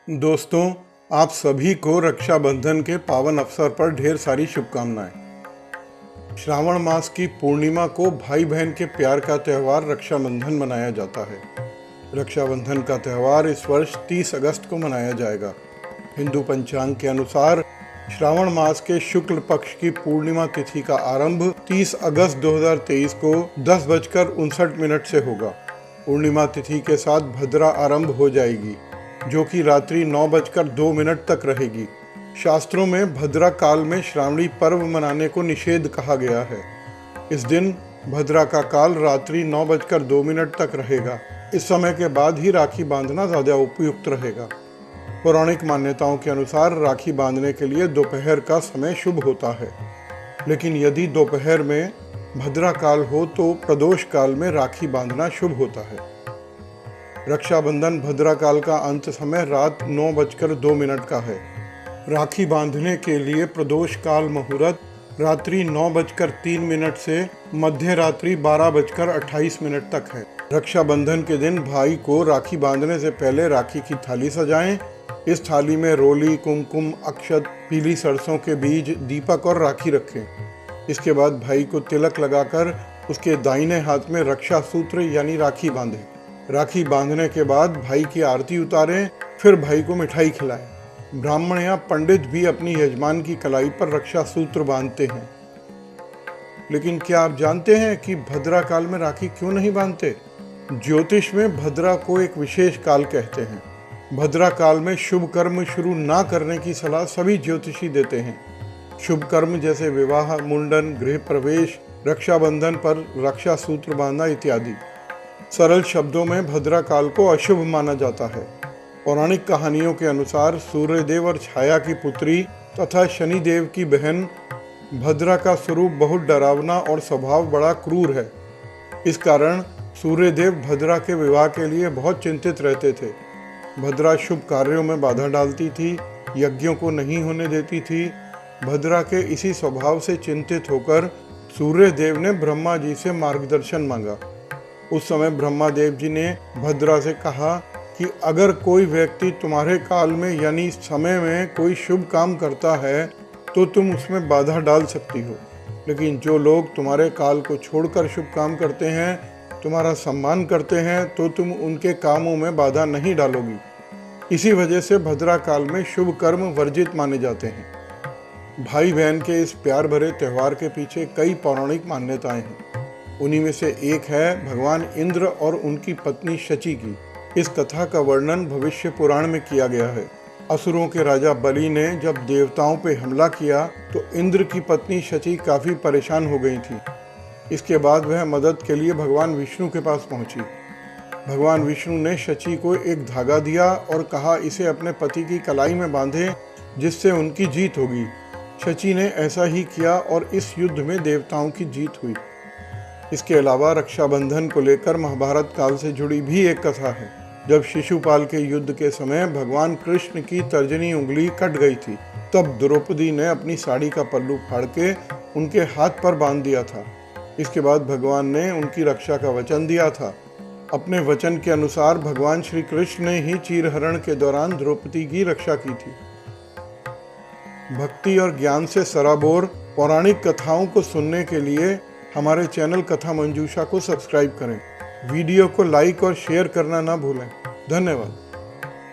दोस्तों, आप सभी को रक्षाबंधन के पावन अवसर पर ढेर सारी शुभकामनाएं। श्रावण मास की पूर्णिमा को भाई बहन के प्यार का त्यौहार रक्षाबंधन मनाया जाता है। रक्षाबंधन का त्यौहार इस वर्ष 30 अगस्त को मनाया जाएगा। हिंदू पंचांग के अनुसार श्रावण मास के शुक्ल पक्ष की पूर्णिमा तिथि का आरंभ 30 अगस्त 2023 को 10:59 से होगा। पूर्णिमा तिथि के साथ भद्रा आरंभ हो जाएगी, जो कि रात्रि 9:02 तक रहेगी। शास्त्रों में भद्रा काल में श्रावणी पर्व मनाने को निषेध कहा गया है। इस दिन भद्रा का काल रात्रि 9:02 तक रहेगा। इस समय के बाद ही राखी बांधना ज़्यादा उपयुक्त रहेगा। पौराणिक मान्यताओं के अनुसार राखी बांधने के लिए दोपहर का समय शुभ होता है, लेकिन यदि दोपहर में भद्रा काल हो तो प्रदोष काल में राखी बांधना शुभ होता है। रक्षाबंधन भद्रा काल का अंत समय रात 9:02 का है। राखी बांधने के लिए प्रदोष काल मुहूर्त रात्रि 9:03 से मध्य रात्रि 12:28 तक है। रक्षाबंधन के दिन भाई को राखी बांधने से पहले राखी की थाली सजाएं। इस थाली में रोली, कुमकुम, अक्षत, पीली सरसों के बीज, दीपक और राखी रखें। इसके बाद भाई को तिलक लगाकर उसके दाहिने हाथ में रक्षा सूत्र यानी राखी बांधें। राखी बांधने के बाद भाई की आरती उतारें, फिर भाई को मिठाई खिलाएं। ब्राह्मण या पंडित भी अपनी यजमान की कलाई पर रक्षा सूत्र बांधते हैं। लेकिन क्या आप जानते हैं कि भद्रा काल में राखी क्यों नहीं बांधते? ज्योतिष में भद्रा को एक विशेष काल कहते हैं। भद्रा काल में शुभ कर्म शुरू ना करने की सलाह सभी ज्योतिषी देते हैं। शुभ कर्म जैसे विवाह, मुंडन, गृह प्रवेश, रक्षाबंधन पर रक्षा सूत्र बांधना इत्यादि। सरल शब्दों में भद्रा काल को अशुभ माना जाता है। पौराणिक कहानियों के अनुसार सूर्यदेव और छाया की पुत्री तथा शनिदेव की बहन भद्रा का स्वरूप बहुत डरावना और स्वभाव बड़ा क्रूर है। इस कारण सूर्यदेव भद्रा के विवाह के लिए बहुत चिंतित रहते थे। भद्रा शुभ कार्यों में बाधा डालती थी, यज्ञों को नहीं होने देती थी। भद्रा के इसी स्वभाव से चिंतित होकर सूर्यदेव ने ब्रह्मा जी से मार्गदर्शन मांगा। उस समय ब्रह्मा देव जी ने भद्रा से कहा कि अगर कोई व्यक्ति तुम्हारे काल में यानी समय में कोई शुभ काम करता है तो तुम उसमें बाधा डाल सकती हो, लेकिन जो लोग तुम्हारे काल को छोड़कर शुभ काम करते हैं, तुम्हारा सम्मान करते हैं, तो तुम उनके कामों में बाधा नहीं डालोगी। इसी वजह से भद्रा काल में शुभ कर्म वर्जित माने जाते हैं। भाई बहन के इस प्यार भरे त्यौहार के पीछे कई पौराणिक मान्यताएं हैं। उन्हीं में से एक है भगवान इंद्र और उनकी पत्नी शची की। इस कथा का वर्णन भविष्य पुराण में किया गया है। असुरों के राजा बलि ने जब देवताओं पर हमला किया तो इंद्र की पत्नी शची काफी परेशान हो गई थी। इसके बाद वह मदद के लिए भगवान विष्णु के पास पहुंची। भगवान विष्णु ने शची को एक धागा दिया और कहा इसे अपने पति की कलाई में बांधे, जिससे उनकी जीत होगी। शची ने ऐसा ही किया और इस युद्ध में देवताओं की जीत हुई। इसके अलावा रक्षाबंधन को लेकर महाभारत काल से जुड़ी भी एक कथा है। जब शिशुपाल के युद्ध के समय भगवान कृष्ण की तर्जनी उंगली कट गई थी, तब द्रौपदी ने अपनी साड़ी का पल्लू फाड़ के उनके हाथ पर बांध दिया था। इसके बाद भगवान ने उनकी रक्षा का वचन दिया था। अपने वचन के अनुसार भगवान श्री कृष्ण ने ही चीरहरण के दौरान द्रौपदी की रक्षा की थी। भक्ति और ज्ञान से सराबोर पौराणिक कथाओं को सुनने के लिए हमारे चैनल कथा मंजूषा को सब्सक्राइब करें। वीडियो को लाइक और शेयर करना ना भूलें। धन्यवाद।